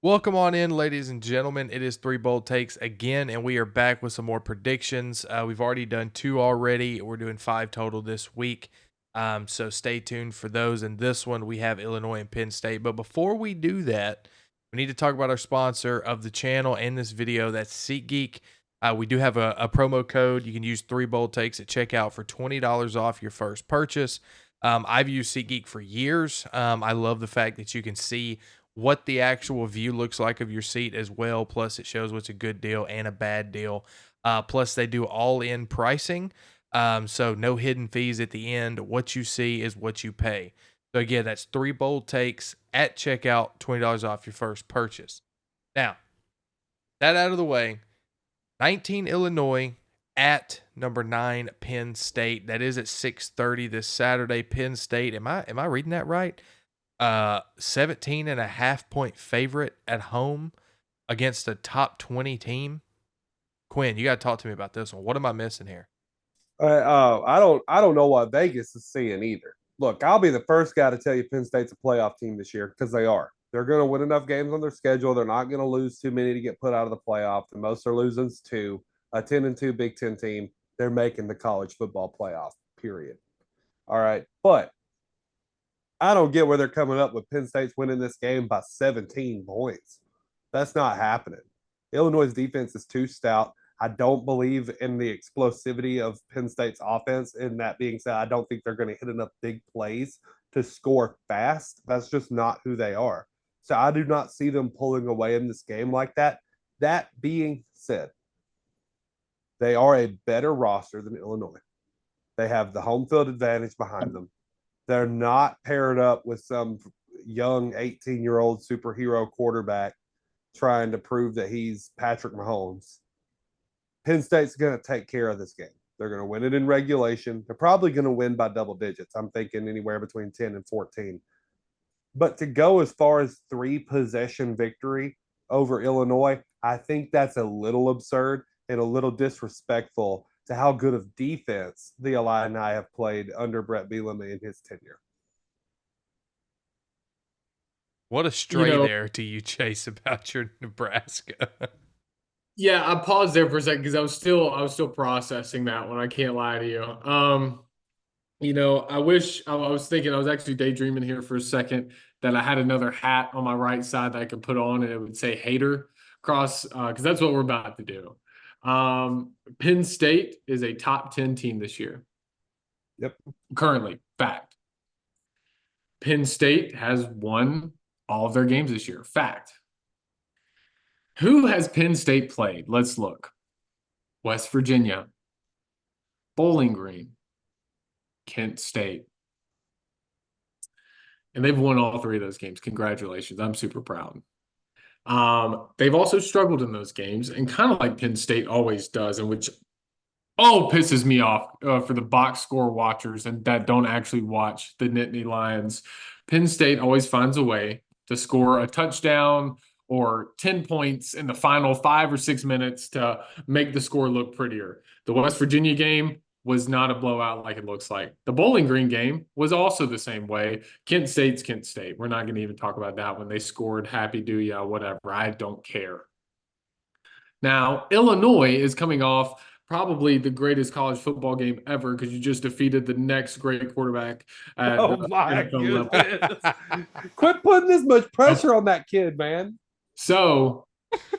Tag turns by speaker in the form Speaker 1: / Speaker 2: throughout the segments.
Speaker 1: Welcome on in, ladies and gentlemen. It is Three Bold Takes again, and we are back with some more predictions. We've already done two already. We're doing five total this week. So stay tuned for those. And this one, we have Illinois and Penn State. But before we do that, we need to talk about our sponsor of the channel and this video. That's SeatGeek. We do have a promo code. You can use Three Bold Takes at checkout for $20 off your first purchase. I've used SeatGeek for years. I love the fact that you can see what the actual view looks like of your seat as well. Plus, it shows what's a good deal and a bad deal. Plus, they do all-in pricing, so no hidden fees at the end. What you see is what you pay. So again, that's Three Bold Takes at checkout, $20 off your first purchase. Now, that out of the way, 19 Illinois at number 9 Penn State. That is at 6:30 this Saturday. Penn State. Am I reading that right? 17.5 point favorite at home against a top 20 team. Quinn, you got to talk to me about this one. What am I missing here?
Speaker 2: I don't know what Vegas is seeing either. Look, I'll be the first guy to tell you Penn State's a playoff team this year because they are. They're going to win enough games on their schedule. They're not going to lose too many to get put out of the playoff. The most they're losing is two. A 10-2 Big Ten team. They're making the college football playoff. Period. All right, but I don't get where they're coming up with Penn State's winning this game by 17 points. That's not happening. Illinois' defense is too stout. I don't believe in the explosivity of Penn State's offense. And that being said, I don't think they're going to hit enough big plays to score fast. That's just not who they are. So I do not see them pulling away in this game like that. That being said, they are a better roster than Illinois. They have the home field advantage behind them. They're not paired up with some young 18-year-old superhero quarterback trying to prove that he's Patrick Mahomes. Penn State's going to take care of this game. They're going to win it in regulation. They're probably going to win by double digits. I'm thinking anywhere between 10 and 14. But to go as far as 3 possession victory over Illinois, I think that's a little absurd and a little disrespectful to how good of defense the Illini have played under Brett Bielema in his tenure.
Speaker 1: What a
Speaker 3: You
Speaker 1: stray
Speaker 3: know,
Speaker 1: there to you, Chase, about your Nebraska.
Speaker 3: yeah, I paused there for a second because I was still processing that one. I can't lie to you. I wish I was thinking I was actually daydreaming here for a second that I had another hat on my right side that I could put on and it would say hater across because that's what we're about to do. Penn State is a top 10 team this year.
Speaker 2: Yep.
Speaker 3: Currently, fact. Penn State has won all of their games this year. Fact. Who has Penn State played? Let's look. West Virginia, Bowling Green, Kent State. And they've won all three of those games. Congratulations. I'm super proud. They've also struggled in those games, and kind of like Penn State always does, and which pisses me off for the box score watchers and that don't actually watch the Nittany Lions. Penn State always finds a way to score a touchdown or 10 points in the final 5 or 6 minutes to make the score look prettier. The West Virginia game was not a blowout like it looks like. The Bowling Green game was also the same way. Kent State's Kent State. We're not going to even talk about that when they scored. Happy do ya, whatever. I don't care. Now, Illinois is coming off probably the greatest college football game ever because you just defeated the next great quarterback at
Speaker 2: Oh
Speaker 3: the
Speaker 2: my
Speaker 3: NFL level.
Speaker 2: goodness. Quit putting this much pressure on that kid, man.
Speaker 3: So,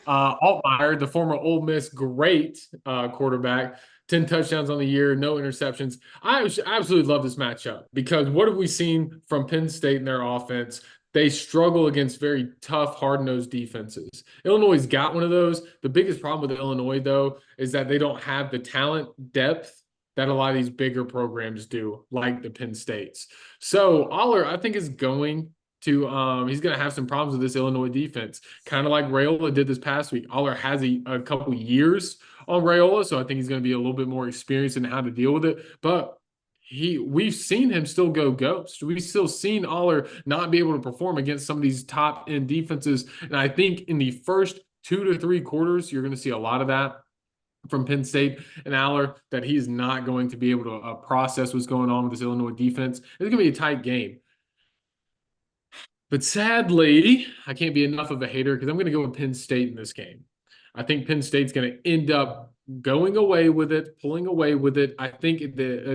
Speaker 3: Altmaier, the former Ole Miss great quarterback, 10 touchdowns on the year, no interceptions. I absolutely love this matchup because what have we seen from Penn State in their offense? They struggle against very tough, hard-nosed defenses. Illinois' got one of those. The biggest problem with Illinois, though, is that they don't have the talent depth that a lot of these bigger programs do, like the Penn States. So Aller, I think, is going to he's going to have some problems with this Illinois defense, kind of like Rayola did this past week. Aller has a couple years on Rayola, so I think he's going to be a little bit more experienced in how to deal with it. But we've seen him still go ghost. We've still seen Aller not be able to perform against some of these top end defenses. And I think in the first 2 to 3 quarters, you're going to see a lot of that from Penn State and Aller, that he's not going to be able to process what's going on with this Illinois defense. It's going to be a tight game. But sadly, I can't be enough of a hater because I'm going to go with Penn State in this game. I think Penn State's going to end up going away with it, pulling away with it. I think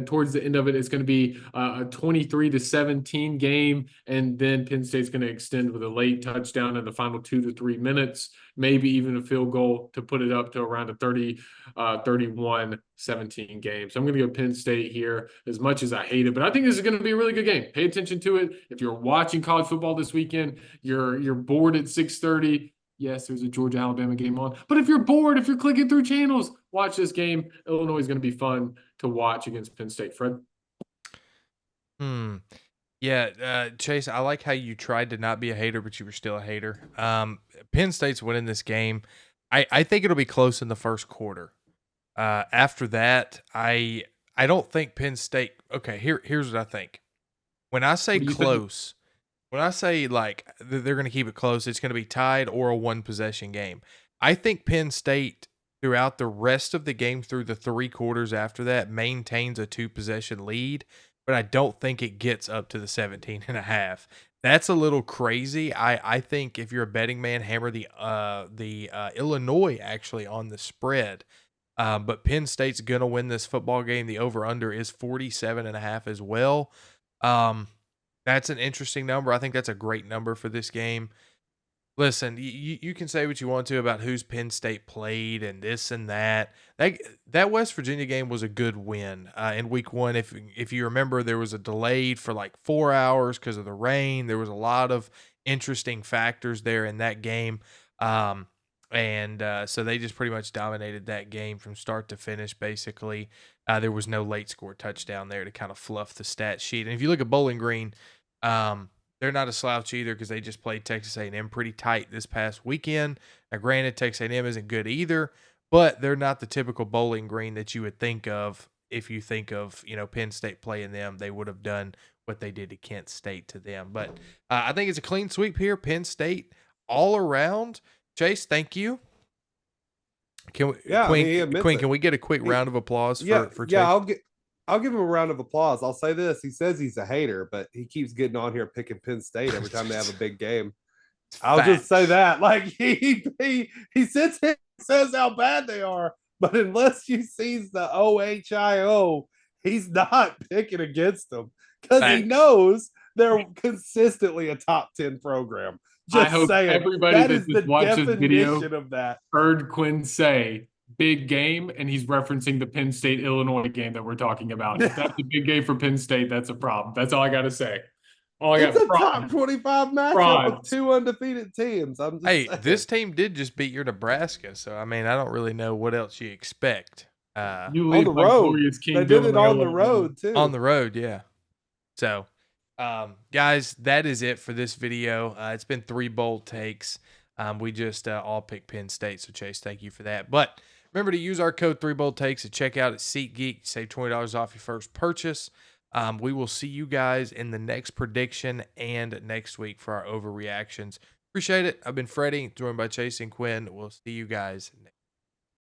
Speaker 3: towards the end of it, it's going to be a 23-17 game, and then Penn State's going to extend with a late touchdown in the final 2 to 3 minutes, maybe even a field goal to put it up to around a 31-17 game. So I'm going to go Penn State here as much as I hate it, but I think this is going to be a really good game. Pay attention to it. If you're watching college football this weekend, you're bored at 6:30. Yes, there's a Georgia-Alabama game on. But if you're bored, if you're clicking through channels, watch this game. Illinois is going to be fun to watch against Penn State. Fred?
Speaker 1: Yeah, Chase, I like how you tried to not be a hater, but you were still a hater. Penn State's winning this game. I think it'll be close in the first quarter. After that, I don't think Penn State. Okay, here's what I think. When I say
Speaker 3: What do you think?
Speaker 1: close, when I say like they're going to keep it close, it's going to be tied or a one possession game. I think Penn State throughout the rest of the game through the 3 quarters after that maintains a 2 possession lead, but I don't think it gets up to the 17.5. That's a little crazy. I think if you're a betting man, hammer the Illinois actually on the spread. But Penn State's going to win this football game. The over-under is 47.5 as well. That's an interesting number. I think that's a great number for this game. Listen, you can say what you want to about who's Penn State played and this and that. That West Virginia game was a good win in week 1. If you remember, there was a delayed for like 4 hours because of the rain. There was a lot of interesting factors there in that game. So they just pretty much dominated that game from start to finish, basically. There was no late score touchdown there to kind of fluff the stat sheet. And if you look at Bowling Green, they're not a slouch either because they just played Texas A&M pretty tight this past weekend. Now, granted, Texas A&M isn't good either, but they're not the typical Bowling Green that you would think of if you think of, Penn State playing them. They would have done what they did to Kent State to them. But I think it's a clean sweep here. Penn State all around. Chase, thank you. Can we,
Speaker 2: Yeah,
Speaker 1: Queen,
Speaker 2: he admits
Speaker 1: Queen,
Speaker 2: it.
Speaker 1: can we get a quick round of applause for Chase?
Speaker 2: I'll give him a round of applause. I'll say this: he says he's a hater, but he keeps getting on here picking Penn State every time they have a big game. I'll just say that, like he sits here and says how bad they are, but unless you sees the OHIO, he's not picking against them because he knows they're consistently a top 10 program.
Speaker 3: I hope
Speaker 2: Saying,
Speaker 3: everybody that just watched this video
Speaker 2: of that.
Speaker 3: heard Quinn say big game, and he's referencing the Penn State Illinois game that we're talking about. If that's a big game for Penn State, that's a problem. That's all I got to say.
Speaker 2: It's a top 25 matchup with 2 undefeated teams.
Speaker 1: Hey, this team did just beat your Nebraska, so I mean, I don't really know what else you expect.
Speaker 3: You
Speaker 2: on the road, they did it on the road too.
Speaker 1: On the road, yeah. So, guys, that is it for this video. It's been 3 bold takes. We just all picked Penn State, so Chase, thank you for that. But remember to use our code 3boldtakes at checkout at SeatGeek. Save $20 off your first purchase. We will see you guys in the next prediction and next week for our overreactions. Appreciate it. I've been Freddie, joined by Chase and Quinn. We'll see you guys next